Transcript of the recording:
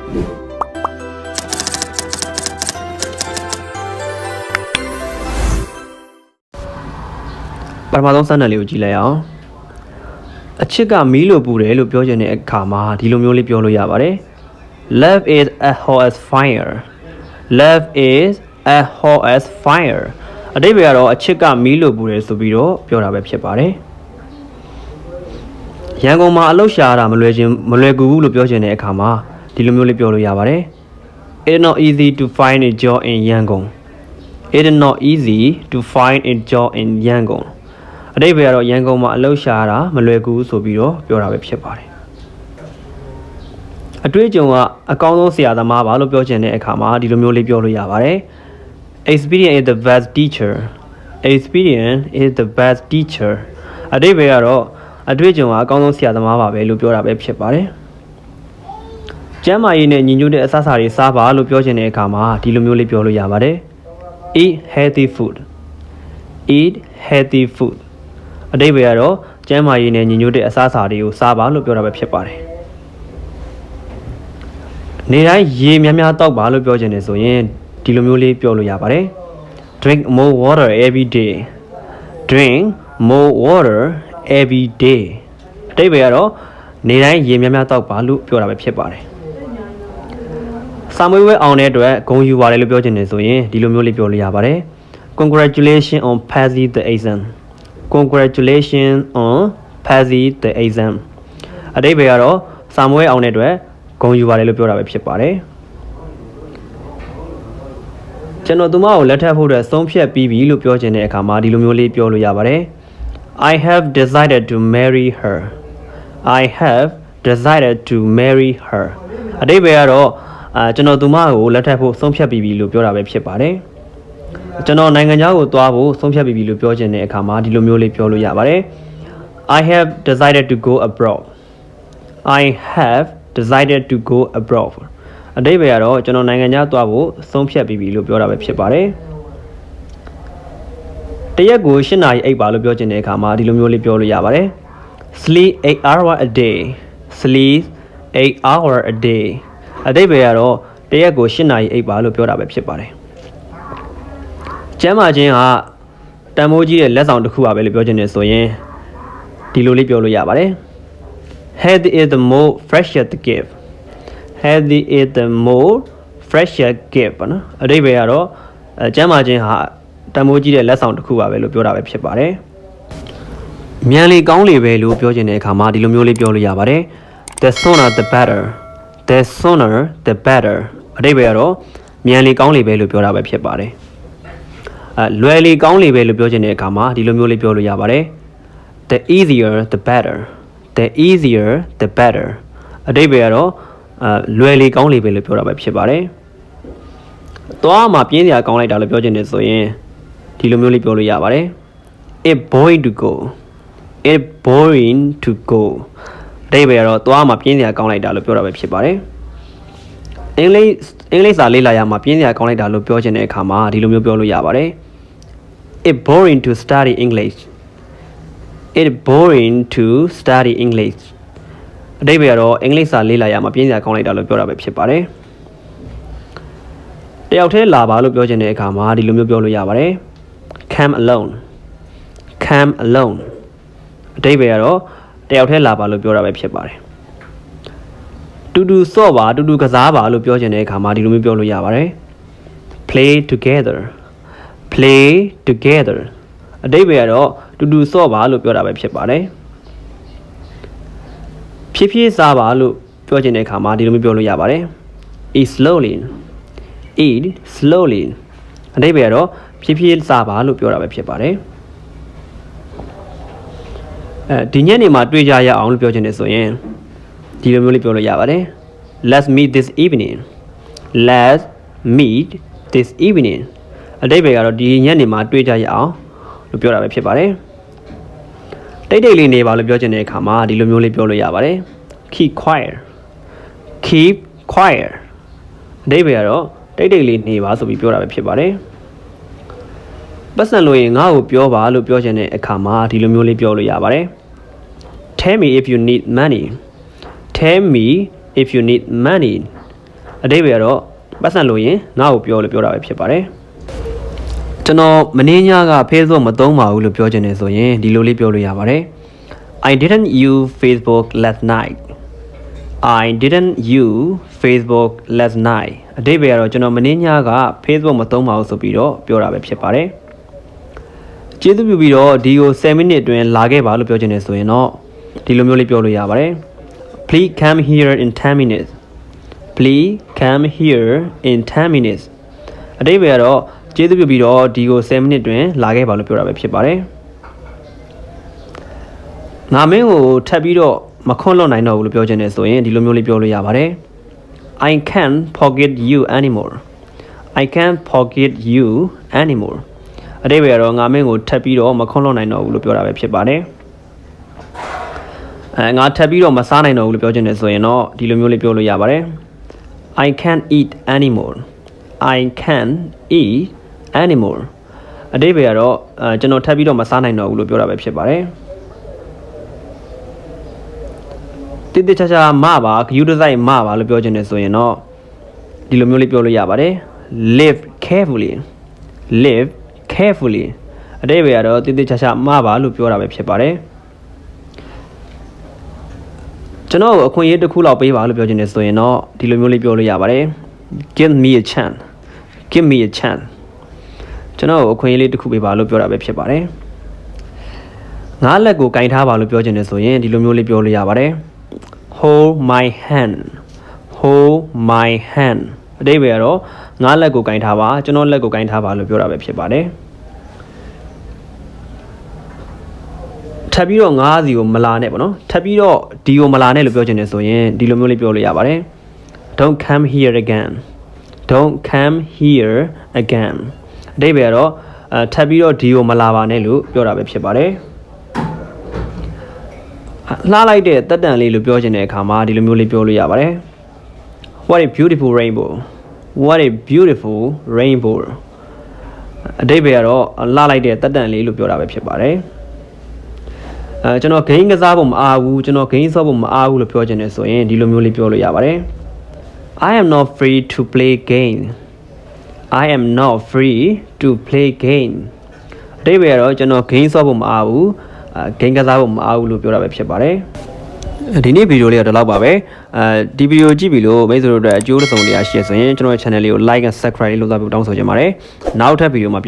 ပထမဆုံးစမ်းနယ်လေးကိုကြည့်လိုက်အောင်အချစ်ကမီးလိုပူတယ်လို့ပြောချင်တဲ့အခါမှာဒီလိုမျိုးလေးပြောလို့ရပါတယ် Love is as hot as fire Love is as hot as fire အတိတ်ကတော့အချစ်ကမီးလိုပူတယ်ဆိုပြီးတော့ပြောတာပဲဖြစ်ပါတယ်ရန်ကုန်မှာအလုပ်ရှာတာမလွယ်ကူဘူးလို့ပြောချင်တဲ့အခါမှာဒီလိုမျိုးလေးပြောလို့ရပါတယ် It's not easy to find a job in Yangon It's not easy to find a job in Yangon အတိတ်ကတော့ရန်ကုန်မှာအလုပ်ရှာတာမလွယ်ကူဘူးဆိုပြီးတော့ပြောတာပဲဖြစ်ပါတယ်အတွေ့အကြုံကအကောင်းဆုံးဆရာသမားပါလို့ပြောချင်တဲ့အခါမှာဒီလိုမျိုးလေးပြောလို့ရပါတယ် Experience is the best teacher Experience is the best teacher အတိတ်ကတော့အတွေ့အကြုံကအကောင်းဆုံးဆရာသမားပါပဲလို့ပြောတာပဲဖြစ်ပါတယ်ကျန်းမာရေးနဲ့ညီညွတ်တဲ့အစားအစာတွေစားပါလို့ပြောချင်တဲ့အခါမှာဒီလိုမျိုးလေးပြောလို့ရပါတယ် Eat healthy food Eat healthy food အတိတ်ကတော့ကျန်းမာရေးနဲ့ညီညွတ်တဲ့အစားအစာတွေကိုစားပါလို့ပြောတာပဲဖြစ်ပါတယ်နေတိုင်းရေများများတောက်ပါလို့ပြောချင်တယ်ဆိုရင်ဒီလိုမျိုးလေးပြောလို့ရပါတယ် Drink more water every day Drink more water every day အတိတ်ကတော့နေတိုင်းရေများများတောက်ပါလို့ပြောတာပဲဖြစ်ပါတယ်စာမွေးဝဲအောင်တဲ့အတွက်ဂုဏ်ယူပါတယ်လို့ပြောချင်တယ်ဆိုရင်ဒီလိုမျိုးလေးပြောလို့ရပါတယ် Congratulations on passing the exam Congratulations on passing the exam အတိတ်ကတော့စာမွေးအောင်တဲ့အတွက်ဂုဏ်ယူပါတယ်လို့ပြောတာပဲဖြစ်ပါတယ်ကျွန်တော်သူမကိုလက်ထပ်ဖို့အတွက်ဆုံးဖြတ်ပြီးပြီလို့ပြောချင်တဲ့အခါမှာဒီလိုမျိုးလေးပြောလို့ရပါတယ် I have decided to marry her I have decided to marry her အတိတ်ကတော့ကျွန်တော်သူမကိုလက်ထပ်ဖို့ဆုံးဖြတ်ပြီးပြီလို့ပြောတာပဲဖြစ်ပါတယ်ကျွန်တော်နိုင်ငံခြားကိုသွားဖို့ဆုံးဖြတ်ပြီးပြီလို့ပြောချင်တဲ့အခါမှာဒီလိုမျိုးလေးပြောလို့ရပါတယ် I have decided to go abroad I have decided to go abroad အတိတ်ကတော့ကျွန်တော်နိုင်ငံခြားသွားဖို့ဆုံးဖြတ်ပြီးပြီလို့ပြောတာပဲဖြစ်ပါတယ်တရက်ကို8နာရီအိပ်ပါလို့ပြောချင်တဲ့အခါမှာဒီလိုမျိုးလေးပြောလို့ရပါတယ် Sleep 8 hours a day Sleep 8 hours a day အတိတ်ကတော့တရက်ကို8နာရီအိပ်ပါလို့ပြောတာပဲဖြစ်ပါတယ်ကျမ်းမာခြင်းကတန်ဖိုးကြီးတဲ့လက်ဆောင်တစ်ခုပါပဲလို့ပြောချင်တယ်ဆိုရင်ဒီလိုလေးပြောလို့ရပါတယ် Health is the more precious gift Health is the more precious gift ပေါ့နော်အတိတ်ကတော့ကျမ်းမာခြင်းဟာတန်ဖိုးကြီးတဲ့လက်ဆောင်တစ်ခုပါပဲလို့ပြောတာပဲဖြစ်ပါတယ်မြန်လေကောင်းလေပဲလို့ပြောချင်တဲ့အခါမှာဒီလိုမျိုးလေးပြောလို့ရပါတယ် The sooner the better The sooner the better အတိတ်ကတော့မြန်လေကောင်းလေပဲလို့ပြောတာပဲဖြစ်ပါတယ်လွယ်လေကောင်းလေပဲလို့ပြောချင်တဲ့အခါမှာဒီလိုမျိုးလေးပြောလို့ရပါတယ် The easier the better The easier the better အတိတ်ကတော့လွယ်လေကောင်းလေပဲလို့ပြောတာပဲဖြစ်ပါတယ်သွားမှာပြင်းစရာကောင်းလိုက်တာလို့ပြောချင်တယ်ဆိုရင်ဒီလိုမျိုးလေးပြောလို့ရပါတယ် It boring to go It boring to go အတိတ်ကတော့သွားမှာပြင်းစရာကောင်းလိုက်တာလို့ပြောတာပဲဖြစ်ပါတယ်အင်္ဂလိပ်စာလေ့လာရမှာပြင်းစရာကောင်းလိုက်တာလို့ပြောချင်တဲ့အခါမှာဒီလိုမျိုးပြောလို့ရပါတယ် It boring to study English It boring to study English အတိတ်ကတော့အင်္ဂလိပ်စာလေ့လာရမှာပြင်းစရာကောင်းလိုက်တာလို့ပြောတာပဲဖြစ်ပါတယ်တယောက်တည်းလာပါလို့ပြောချင်တဲ့အခါမှာဒီလိုမျိုးပြောလို့ရပါတယ် Come alone Come alone အတိတ်ကတော့တယောက်တည်းလာပါလို့ပြောတာပဲဖြစ်ပါတယ်တူတူဆော့ပါတူတူကစားပါလို့ပြောချင်တဲ့အခါမှာဒီလိုမျိုးပြောလို့ရပါတယ် Play together Play together အတိတ်ကတော့တူတူဆော့ပါလို့ပြောတာပဲဖြစ်ပါတယ်ဖြည်းဖြည်းစားပါလို့ပြောချင်တဲ့အခါမှာဒီလိုမျိုးပြောလို့ရပါတယ် Eat slowly Eat slowly အတိတ်ကတော့ဖြည်းဖြည်းစားပါလို့ပြောတာပဲဖြစ်ပါတယ်ဒီညနေမှာတွေ့ကြရအောင်လို့ပြောချင်တယ်ဆိုရင်ဒီလိုမျိုးလေးပြောလို့ရပါတယ် Let's meet this evening Let's meet this evening အတိတ်ကတော့ဒီညနေမှာတွေ့ကြရအောင်လို့ပြောတာပဲဖြစ်ပါတယ်တိတ်တိတ်လေးနေပါလို့ပြောချင်တဲ့အခါမှာဒီလိုမျိုးလေးပြောလို့ရပါတယ် Keep quiet Keep quiet အတိတ်ကတော့တိတ်တိတ်လေးနေပါဆိုပြီးပြောတာပဲဖြစ်ပါတယ်ပတ်စံလို့ရင်ငါ့ကိုပြောပါလို့ပြောချင်တဲ့အခါမှာဒီလိုမျိုးလေးပြောလို့ရပါတယ် Tell me if you need money Tell me if you need money အတိတ်ပဲကတော့ပတ်စံလို့ရင်ငါ့ကိုပြောလို့ပြောတာပဲဖြစ်ပါတယ်ကျွန်တော်မင်းညက Facebook မသုံးပါဘူးလို့ပြောချင်တယ်ဆိုရင်ဒီလိုလေးပြောလို့ရပါတယ် I didn't use Facebook last night I didn't use Facebook last night အတိတ်ပဲကတော့ကျွန်တော်မင်းညက Facebook မသုံးပါဘူးဆိုပြီးတော့ပြောတာပဲဖြစ်ပါတယ်ကျေးဇူးပြုပြီးတော့ဒီကို10မိနစ်အတွင်းလာခဲ့ပါလို့ပြောချင်တယ်ဆိုရင်တော့ဒီလိုမျိုးလေးပြောလို့ရပါတယ် Please come here in 10 minutes Please come here in 10 minutes အတိတ်ပဲကတော့ကျေးဇူးပြုပြီးတော့ဒီကို10မိနစ်တွင်လာခဲ့ပါလို့ပြောတာပဲဖြစ်ပါတယ်ငါမင်းကိုထပ်ပြီးတော့မခွန့်လွတ်နိုင်တော့ဘူးလို့ပြောချင်တယ်ဆိုရင်ဒီလိုမျိုးလေးပြောလို့ရပါတယ် I can't forget you anymore I can't forget you anymore အတိတ်ပဲကတော့ငါမင်းကိုထပ်ပြီးတော့မခွန့်လွတ်နိုင်တော့ဘူးလို့ပြောတာပဲဖြစ်ပါတယ်ငါထပ်ပြီးတော့မစားနိုင်တော့ဘူးလို့ပြောချင်တယ်ဆိုရင်တော့ဒီလိုမျိုးလေးပြောလို့ရပါတယ် I can't eat anymore I can't eat anymore အတိတ်ပဲကတော့ကျွန်တော်ထပ်ပြီးတော့မစားနိုင်တော့ဘူးလို့ပြောတာပဲဖြစ်ပါတယ်တိတိကျကျမပါဂယူတစိုက်မပါလို့ပြောချင်တယ်ဆိုရင်တော့ဒီလိုမျိုးလေးပြောလို့ရပါတယ် live carefully live carefully အတိတ်ပဲကတော့တိတိကျကျမပါလို့ပြောတာပဲဖြစ်ပါတယ်ကျွန်တော်အခွင့်အရေးတစ်ခုလောက်ပေးပါလို့ပြောချင်တယ်ဆိုရင်တော့ဒီလိုမျိုးလေးပြောလို့ရပါတယ် give me a chance give me a chance ကျွန်တော်အခွင့်အရေးလေးတစ်ခုပေးပါလို့ပြောတာပဲဖြစ်ပါတယ်ငါလက်ကိုကင်ထားပါလို့ပြောချင်တယ်ဆိုရင်ဒီလိုမျိုးလေးပြောလို့ရပါတယ် hold my hand hold my hand အတိတ်ပဲကတော့ငါလက်ကိုကင်ထားပါကျွန်တော်လက်ကိုကင်ထားပါလို့ပြောတာပဲဖြစ်ပါတယ်ထပ်ပြီးတော့ငါးစီကိုမလာနဲ့ပေါ့နော်ထပ်ပြီးတော့ဒီကိုမလာနဲ့လို့ပြောချင်တယ်ဆိုရင်ဒီလိုမျိုးလေးပြောလို့ရပါတယ် don't come here again don't come here again အတိတ်ပဲကတော့ထပ်ပြီးတော့ဒီကိုမလာပါနဲ့လို့ပြောတာပဲဖြစ်ပါတယ်လှလိုက်တဲ့တက်တန်လေးလို့ပြောချင်တဲ့အခါမှာဒီလိုမျိုးလေးပြောလို့ရပါတယ် what a beautiful rainbow what a beautiful rainbow အတိတ်ပဲကတော့လှလိုက်တဲ့တက်တန်လေးလို့ပြောတာပဲဖြစ်ပါတယ်ကျွန်တော်ဂိမ်းကစားဖို့မအားဘူးကျွန်တော်ဂိမ်းဆော့ဖို့မအားဘူးလို့ပြောချင်တယ်ဆိုရင်ဒီလိုမျိုးလေးပြောလို့ရပါတယ် I am not free to play game I am not free to play game အတိတ်ပဲကတော့ကျွန်တော်ဂိမ်းဆော့ဖို့မအားဘူးဂိမ်းကစားဖို့မအားဘူးလို့ပြောတာပဲဖြစ်ပါတယ်ဒီနေ့ဗီဒီယိုလေးတော့ဒီလောက်ပါပဲဒီဗီဒီယိုကြည့်ပြီလို့မိတ်ဆွေတို့အတွက်အကျိုးတစ်စုံတရာရှိရဆိုရင်ကျွန်တော်ရဲ့ channel လေးကို like and subscribe လုပ်သားဖို့တောင်းဆိုချင်ပါတယ်နောက်ထပ်ဗီဒီယိုမှာ